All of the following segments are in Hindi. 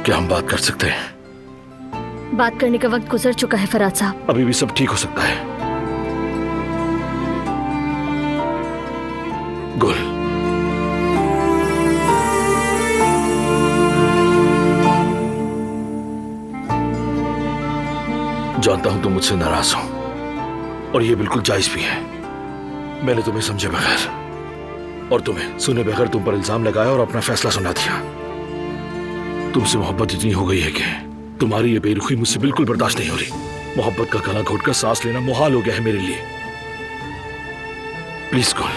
क्या हम बात कर सकते हैं? बात करने का वक्त गुजर चुका है फराज साहब। अभी भी सब ठीक हो सकता है। गुल, जानता हूं तुम मुझसे नाराज हो और ये बिल्कुल जायज भी है। मैंने तुम्हें समझे बगैर और तुम्हें सुने बगैर तुम पर इल्जाम लगाया और अपना फैसला सुना दिया। तुमसे मोहब्बत इतनी हो गई है कि तुम्हारी ये बेरुखी मुझसे बिल्कुल बर्दाश्त नहीं हो रही। मोहब्बत का गला घोटकर सांस लेना मुहाल हो गया है मेरे लिए। प्लीज गुल,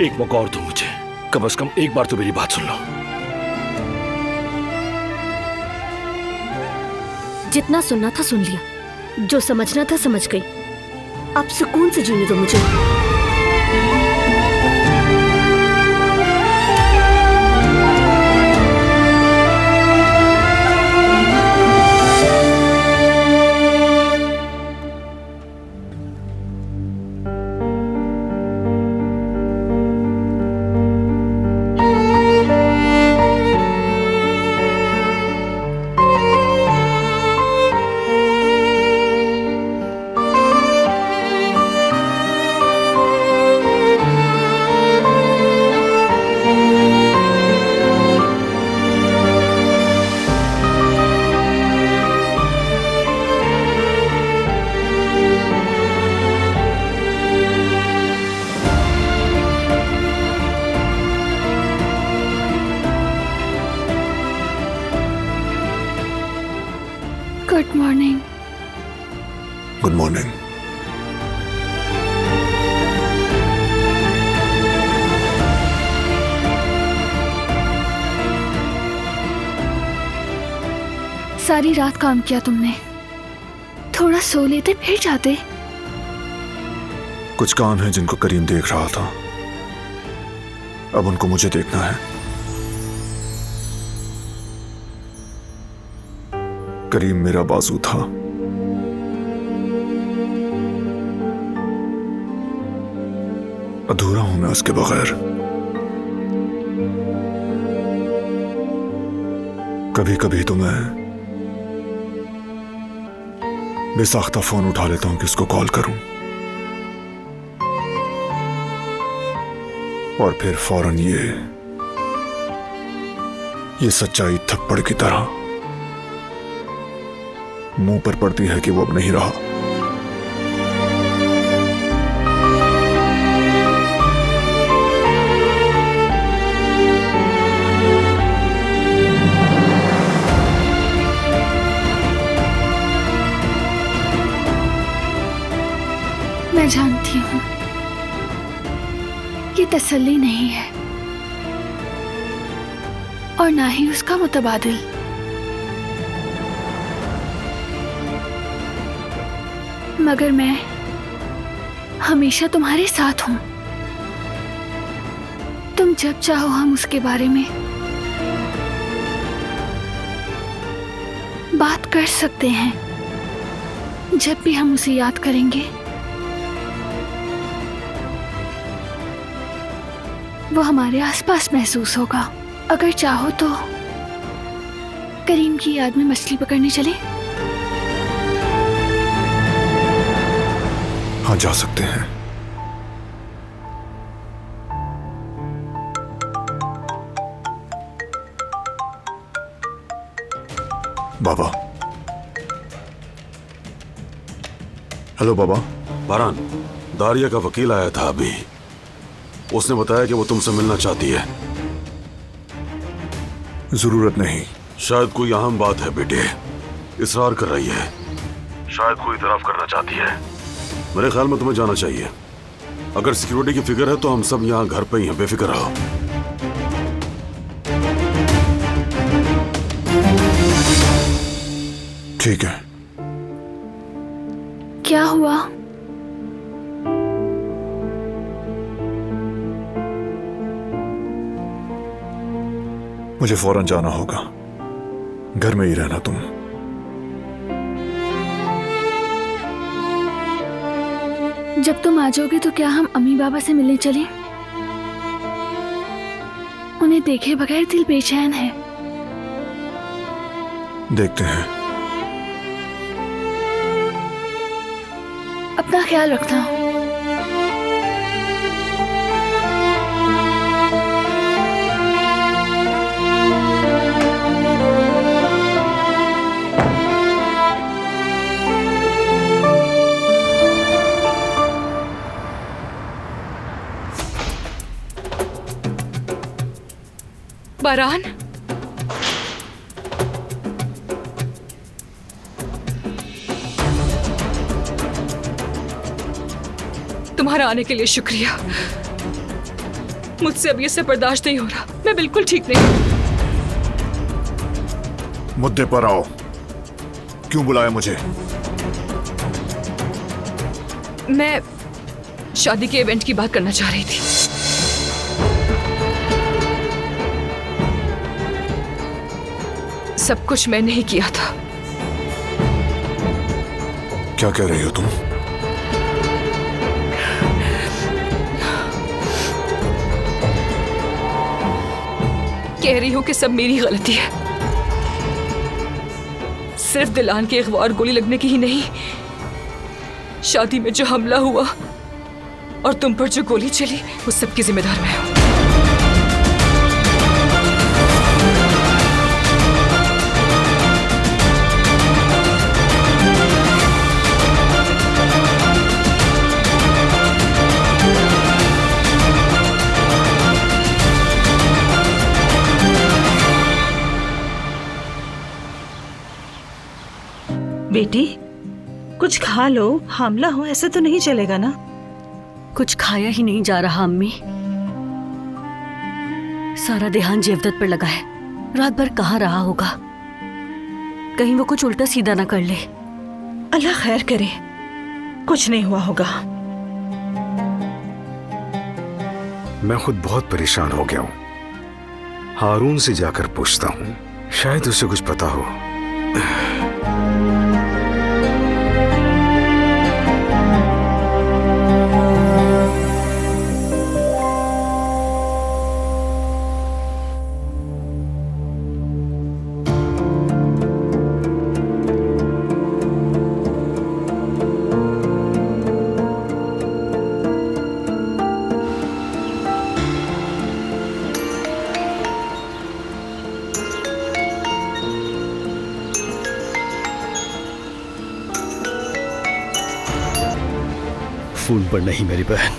एक मौका और दो मुझे। कम से कम एक बार तो मेरी बात सुन लो। जितना सुनना था सुन लिया, जो समझना था समझ गई। अब सुकून से जीने दो मुझे। Good morning. Good morning. सारी रात काम किया तुमने, थोड़ा सो लेते फिर जाते। कुछ काम है जिनको करीम देख रहा था, अब उनको मुझे देखना है। करीम मेरा बाजू था, अधूरा हूं मैं उसके बगैर। कभी कभी तो मैं बेसाख्ता फोन उठा लेता हूं कि उसको कॉल करूं, और फिर फौरन ये सच्चाई थप्पड़ की तरह मुंह पर पड़ती है कि वो अब नहीं रहा। मैं जानती हूं ये तसल्ली नहीं है और ना ही उसका मुतबादिल। मगर मैं हमेशा तुम्हारे साथ हूं। तुम जब चाहो हम उसके बारे में बात कर सकते हैं। जब भी हम उसे याद करेंगे वो हमारे आसपास महसूस होगा। अगर चाहो तो करीम की याद में मछली पकड़ने चले। हाँ, जा सकते हैं। बाबा। हेलो बाबा। बारान, दारिया का वकील आया था अभी। उसने बताया कि वो तुमसे मिलना चाहती है। जरूरत नहीं। शायद कोई अहम बात है बेटे, इसरार कर रही है। शायद कोई इतराफ करना चाहती है। मेरे ख्याल में तुम्हें जाना चाहिए। अगर सिक्योरिटी की फिक्र है तो हम सब यहाँ घर पे ही हैं, बेफिक्र रहो। ठीक है। क्या हुआ? मुझे फौरन जाना होगा। घर में ही रहना तुम। जब तुम आ जाओगे तो क्या हम अम्मी बाबा से मिलने चलें? उन्हें देखे बगैर दिल बेचैन है। देखते हैं। अपना ख्याल रखना। बारान, तुम्हारा आने के लिए शुक्रिया। मुझसे अब ये सब बर्दाश्त नहीं हो रहा। मैं बिल्कुल ठीक नहीं हूं। मुद्दे पर आओ। क्यों बुलाया मुझे? मैं शादी के इवेंट की बात करना चाह रही थी। सब कुछ मैंने ही किया था। क्या कह रही हो तुम? कह रही हूं कि सब मेरी गलती है। सिर्फ दिलान के अगवा और गोली लगने की ही नहीं, शादी में जो हमला हुआ और तुम पर जो गोली चली, उस सब की जिम्मेदार मैं हूं। बेटी, कुछ खा लो। हमला हो ऐसा तो नहीं चलेगा ना? कुछ खाया ही नहीं जा रहा अम्मी। सारा ध्यान जेवदत पर लगा है। रात भर कहाँ रहा होगा, कहीं वो कुछ उल्टा सीधा ना कर ले। अल्लाह खैर करे, कुछ नहीं हुआ होगा। मैं खुद बहुत परेशान हो गया हूं। हारून से जाकर पूछता हूं, शायद उसे कुछ पता हो। फोन पर नहीं मेरी बहन,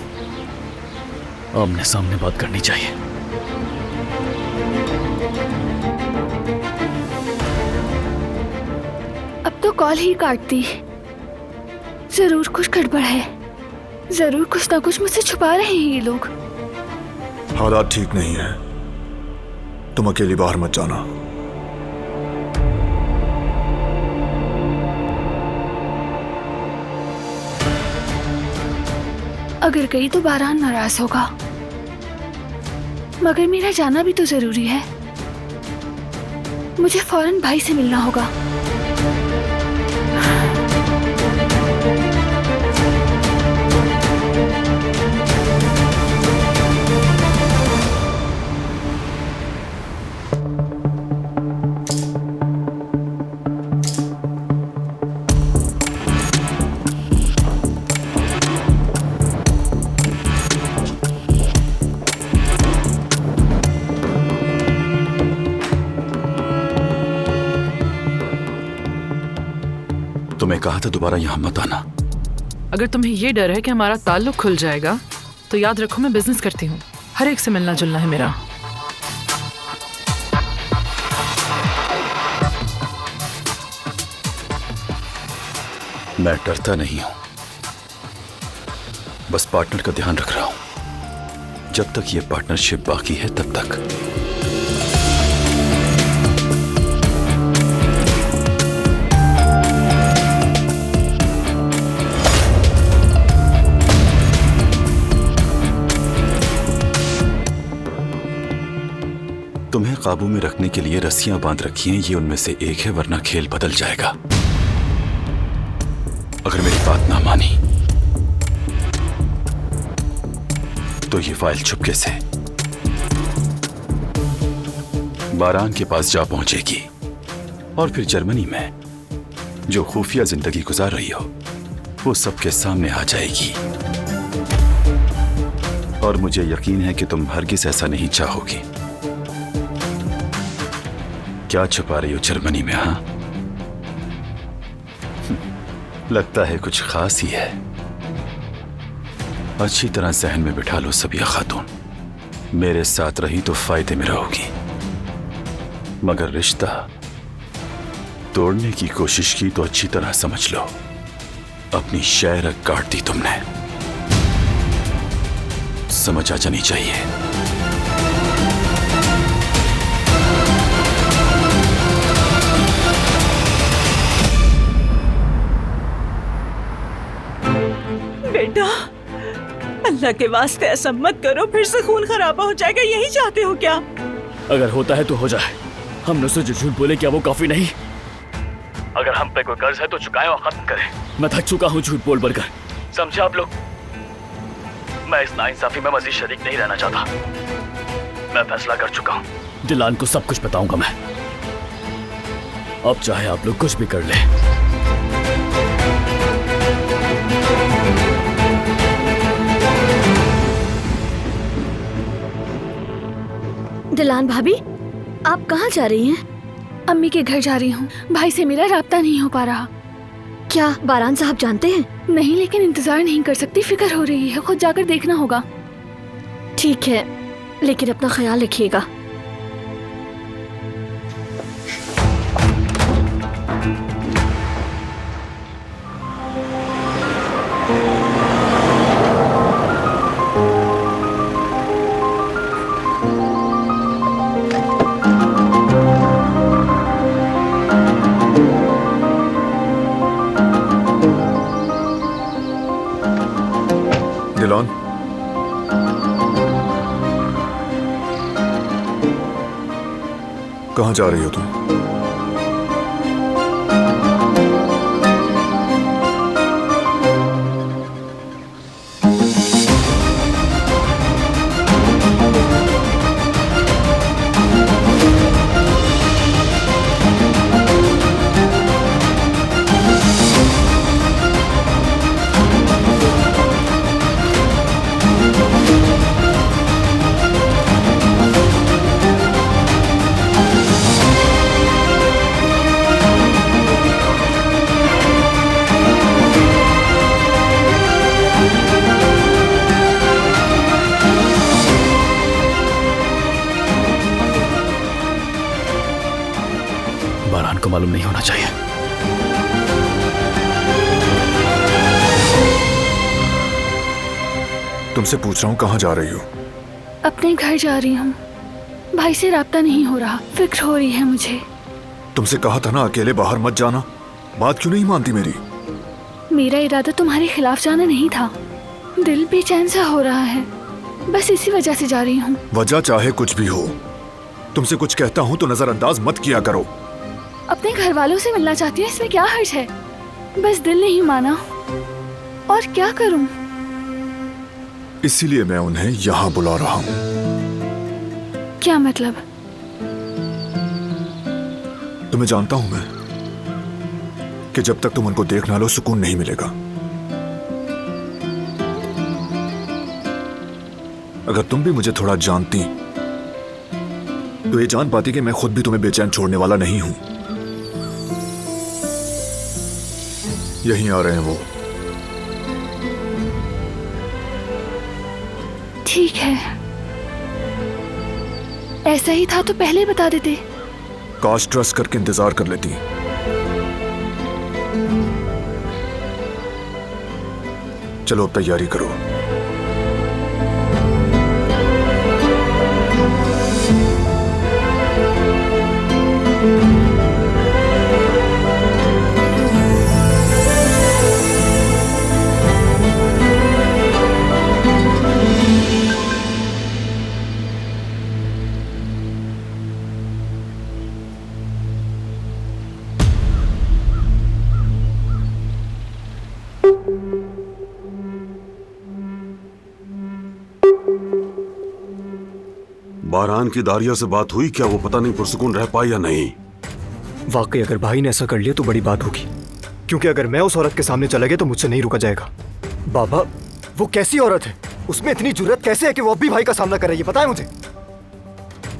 आमने सामने बात करनी चाहिए। अब तो कॉल ही काटती। जरूर कुछ गड़बड़ है। जरूर कुछ ना कुछ मुझसे छुपा रहे हैं ये लोग। हालात ठीक नहीं है, तुम अकेली बाहर मत जाना। अगर गई तो बारान नाराज होगा, मगर मेरा जाना भी तो जरूरी है। मुझे फौरन भाई से मिलना होगा। तुम्हें कहा था दोबारा यहां मत आना। अगर तुम्हें ये डर है कि हमारा ताल्लुक खुल जाएगा, तो याद रखो मैं बिजनेस करती हूँ। हर एक से मिलना जुलना है मेरा। मैं डरता नहीं हूं, बस पार्टनर का ध्यान रख रहा हूं। जब तक ये पार्टनरशिप बाकी है तब तक। तुम्हें काबू में रखने के लिए रस्सियां बांध रखी हैं, ये उनमें से एक है, वरना खेल बदल जाएगा। अगर मेरी बात ना मानी तो ये फाइल चुपके से बारान के पास जा पहुंचेगी और फिर जर्मनी में जो खुफिया जिंदगी गुजार रही हो वो सबके सामने आ जाएगी। और मुझे यकीन है कि तुम हरगिज ऐसा नहीं चाहोगी। क्या छुपा रही हो जर्मनी में? हाँ, लगता है कुछ खास ही है। अच्छी तरह जहन में बिठा लो सबिया खातून, मेरे साथ रही तो फायदे में रहोगी, मगर रिश्ता तोड़ने की कोशिश की तो अच्छी तरह समझ लो अपनी शायरा काट दी तुमने। समझ आ जानी चाहिए। बेटा, अल्लाह के वास्ते ऐसा मत करो, फिर से खून खराबा हो जाएगा। यही चाहते हो क्या? अगर होता है तो हो जाए, हमने से जो झूठ बोले क्या वो काफी नहीं? अगर हम पे कोई कर्ज है तो चुकाएं और खत्म करें। मैं थक चुका हूँ झूठ बोल कर, समझे आप लोग? मैं इस नाइंसाफी में मजीद शरीक नहीं रहना चाहता। मैं फैसला कर चुका हूँ, दिलान को सब कुछ बताऊंगा मैं। अब चाहे आप लोग कुछ भी कर ले। दिलान भाभी, आप कहाँ जा रही हैं? अम्मी के घर जा रही हूँ। भाई से मेरा राब्ता नहीं हो पा रहा। क्या बारान साहब जानते हैं? नहीं, लेकिन इंतजार नहीं कर सकती, फिक्र हो रही है, खुद जाकर देखना होगा। ठीक है, लेकिन अपना ख्याल रखिएगा। दिलान, कहाँ जा रही हो तुम? बारान को मालूम नहीं होना चाहिए। तुमसे पूछ रहा हूँ कहाँ जा रही हो? अपने घर जा रही हूँ। भाई से राब्ता नहीं हो रहा, फिक्र हो रही है मुझे। तुमसे कहा था ना अकेले बाहर मत जाना, बात क्यों नहीं मानती मेरी? मेरा इरादा तुम्हारे खिलाफ जाना नहीं था, दिल बेचैन सा हो रहा है, बस इसी वजह से जा रही हूँ। वजह चाहे कुछ भी हो, तुमसे कुछ कहता हूँ तो नजरअंदाज मत किया करो। अपने घर वालों से मिलना चाहती हूँ, इसमें क्या हर्ज है? बस दिल नहीं माना, और क्या करूँ? इसीलिए मैं उन्हें यहाँ बुला रहा हूँ। क्या मतलब? तुम्हें जानता हूँ मैं कि जब तक तुम उनको देख ना लो सुकून नहीं मिलेगा। अगर तुम भी मुझे थोड़ा जानती तो ये जान पाती कि मैं खुद भी तुम्हें बेचैन छोड़ने वाला नहीं हूं। यहीं आ रहे हैं वो। ठीक है, ऐसा ही था तो पहले बता देते। काश ट्रस्ट करके इंतजार कर लेती। चलो अब तैयारी करो। बारान की दारिया से बात हुई क्या? वो पता नहीं पुरसुकून रह पाई या नहीं। वाकई अगर भाई ने ऐसा कर लिया तो बड़ी बात होगी, क्योंकि अगर मैं उस औरत के सामने चला गया तो मुझसे नहीं रुका जाएगा। बाबा, वो कैसी औरत है? उसमें इतनी जुर्रत कैसे है कि वो अब भी भाई का सामना कर रही है? पता है मुझे।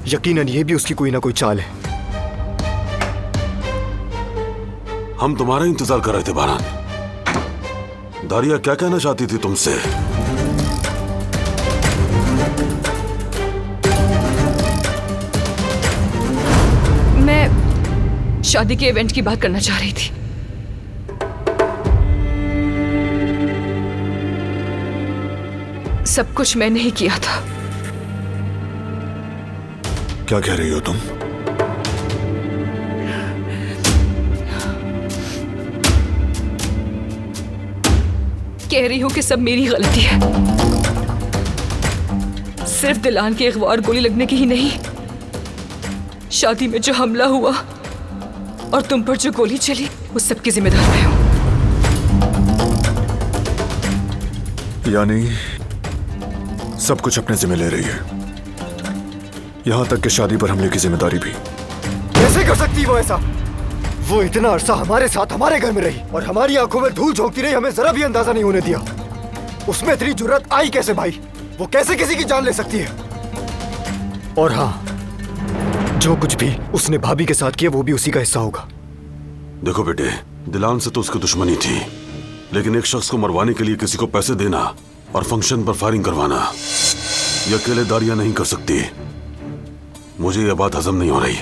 यकीनन ये भी उसकी कोई ना कोई चाल है। हम तुम्हारा इंतजार कर रहे थे बारान। दारिया क्या कहना चाहती थी तुमसे? मैं शादी के इवेंट की बात करना चाह रही थी। सब कुछ मैंने ही किया था। क्या कह रही हो तुम? कह रही हूं कि सब मेरी गलती है। सिर्फ दिलान के अगवा और गोली लगने की ही नहीं, शादी में जो हमला हुआ और तुम पर जो गोली चली, उस सब की जिम्मेदार मैं हूं। यानी सब कुछ अपने जिम्मे ले रही है, यहां तक कि शादी पर हमले की जिम्मेदारी भी। कैसे कर सकती वो ऐसा? वो इतना अरसा हमारे साथ हमारे घर में रही और हमारी आंखों में धूल झोंकती रही, हमें जरा भी अंदाजा नहीं होने दिया। उसमें इतनी जुर्रत आई कैसे भाई? वो कैसे किसी की जान ले सकती है? और हाँ, जो कुछ भी उसने भाभी के साथ किया वो भी उसी का हिस्सा होगा। देखो बेटे, दिलान से तो उसकी दुश्मनी थी, लेकिन एक शख्स को मरवाने के लिए किसी को पैसे देना और फंक्शन पर फायरिंग करवाना, ये अकेले दारिया नहीं कर सकती। मुझे यह बात हजम नहीं हो रही।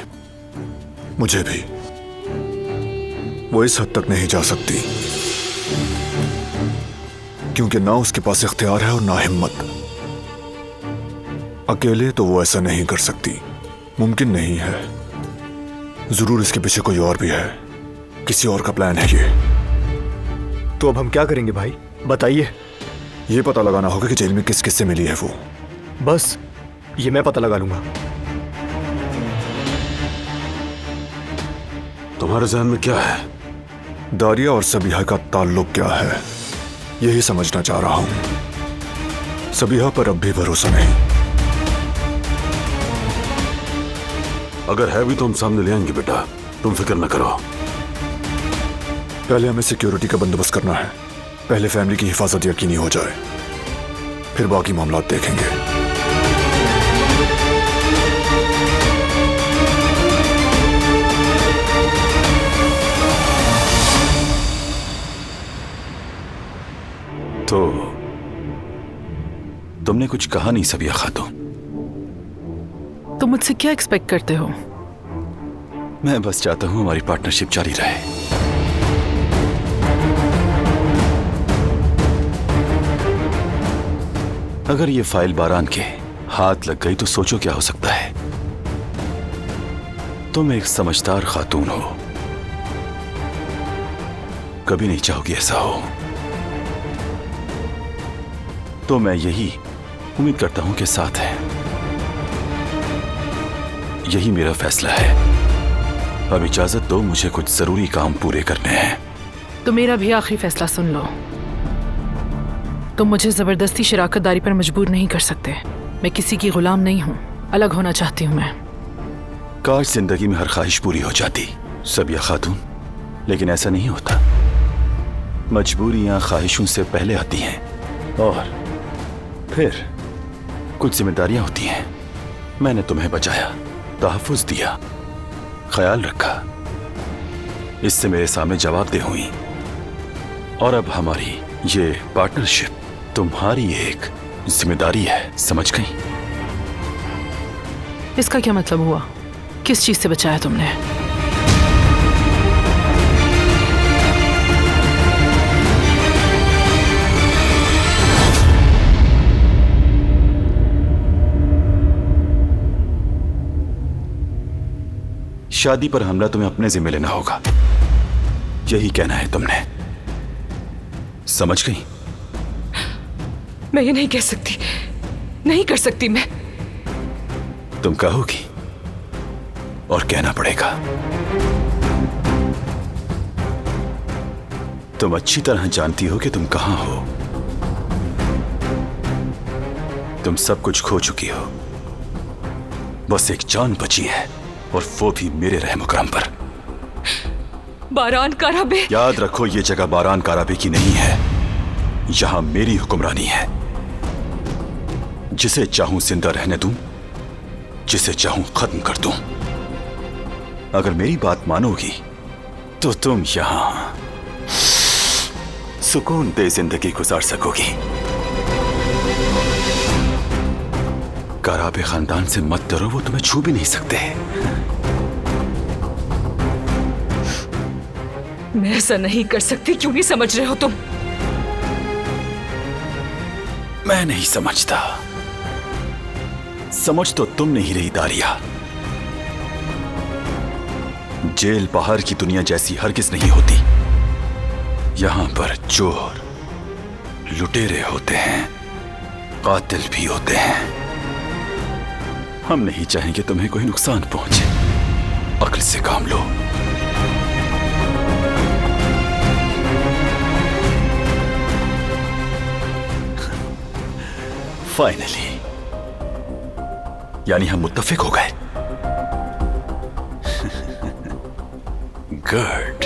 मुझे भी। वो इस हद तक नहीं जा सकती, क्योंकि ना उसके पास इख्तियार है और ना हिम्मत। अकेले तो वो ऐसा नहीं कर सकती, मुमकिन नहीं है। जरूर इसके पीछे कोई और भी है, किसी और का प्लान है ये। तो अब हम क्या करेंगे भाई, बताइए। ये पता लगाना होगा कि जेल में किस किस से मिली है वो। बस ये मैं पता लगा लूंगा। तुम्हारे जहन में क्या है? दारिया और सबीहा का ताल्लुक क्या है, यही समझना चाह रहा हूं। सबीहा पर अब भी भरोसा नहीं। अगर है भी तो हम सामने ले आएंगे बेटा, तुम फिक्र न करो। पहले हमें सिक्योरिटी का बंदोबस्त करना है। पहले फैमिली की हिफाजत यकीनी हो जाए, फिर बाकी मामला देखेंगे। तो तुमने कुछ कहा नहीं सबिया खातून? तुम मुझसे क्या एक्सपेक्ट करते हो? मैं बस चाहता हूं हमारी पार्टनरशिप जारी रहे। अगर ये फाइल बारान के हाथ लग गई तो सोचो क्या हो सकता है। तुम एक समझदार खातून हो, कभी नहीं चाहोगी ऐसा हो। तो मैं यही उम्मीद करता हूं कि साथ है। यही मेरा फैसला है। अब इजाजत दो, मुझे कुछ जरूरी काम पूरे करने हैं। तो मेरा भी आखिरी फैसला सुन लो। तुम मुझे जबरदस्ती शराकतदारी पर मजबूर नहीं कर सकते। मैं किसी की गुलाम नहीं हूं, अलग होना चाहती हूं मैं। काश जिंदगी में हर ख्वाहिश पूरी हो जाती सबिया खातून, लेकिन ऐसा नहीं होता। मजबूरियां ख्वाहिशों से पहले आती हैं और फिर कुछ जिम्मेदारियां होती हैं। मैंने तुम्हें बचाया, तहफ़्फ़ुज़ दिया, ख्याल रखा, इससे मेरे सामने जवाबदेह हुई। और अब हमारी ये पार्टनरशिप तुम्हारी एक जिम्मेदारी है, समझ गई? इसका क्या मतलब हुआ? किस चीज से बचाया तुमने? शादी पर हमला तुम्हें अपने जिम्मे लेना होगा, यही कहना है तुमने, समझ गई? मैं ये नहीं कह सकती, नहीं कर सकती मैं। तुम कहोगी और कहना पड़ेगा। तुम अच्छी तरह जानती हो कि तुम कहां हो। तुम सब कुछ खो चुकी हो, बस एक जान बची है, और वो भी मेरे रहम करम पर। बारान काराबे। याद रखो, ये जगह बारान काराबे की नहीं है। यहां मेरी हुक्मरानी है। जिसे चाहूं जिंदा रहने दूं, जिसे चाहूं खत्म कर दूं। अगर मेरी बात मानोगी तो तुम यहां सुकून दे जिंदगी गुजार सकोगी। काराबे खानदान से मत डरो, वो तुम्हें छू भी नहीं सकते। मैं ऐसा नहीं कर सकती। क्यों नहीं समझ रहे हो तुम? मैं नहीं समझता। समझ तो तुम नहीं रही दारिया। जेल बाहर की दुनिया जैसी हरगिज नहीं होती। यहां पर चोर, लुटेरे होते हैं, कातिल भी होते हैं। हम नहीं चाहेंगे तुम्हें कोई नुकसान पहुंचे। अक्ल से काम लो। फाइनली, यानी हम मुत्तफिक हो गए। गुड।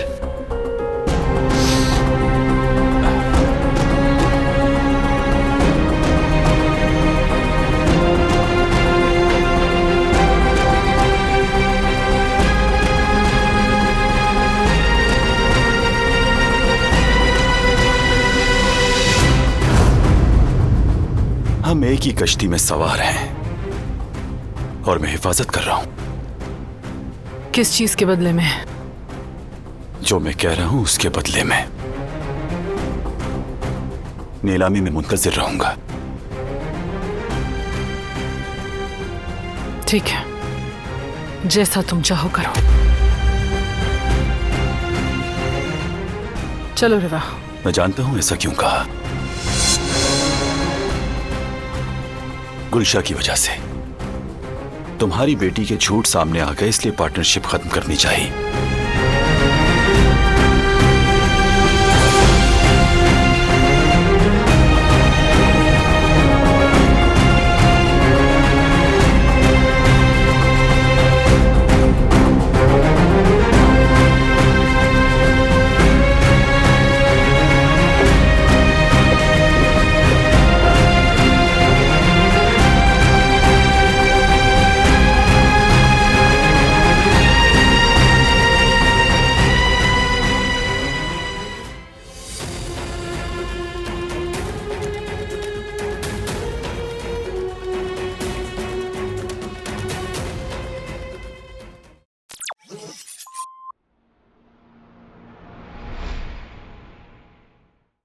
हम एक ही कश्ती में सवार हैं और मैं हिफाजत कर रहा हूं। किस चीज के बदले में? जो मैं कह रहा हूं उसके बदले में। नीलामी में मुंतजिर रहूंगा। ठीक है, जैसा तुम चाहो करो। चलो रिवा। मैं जानता हूं ऐसा क्यों कहा। गुलशा की वजह से। तुम्हारी बेटी के झूठ सामने आ गए, इसलिए पार्टनरशिप खत्म करनी चाहिए।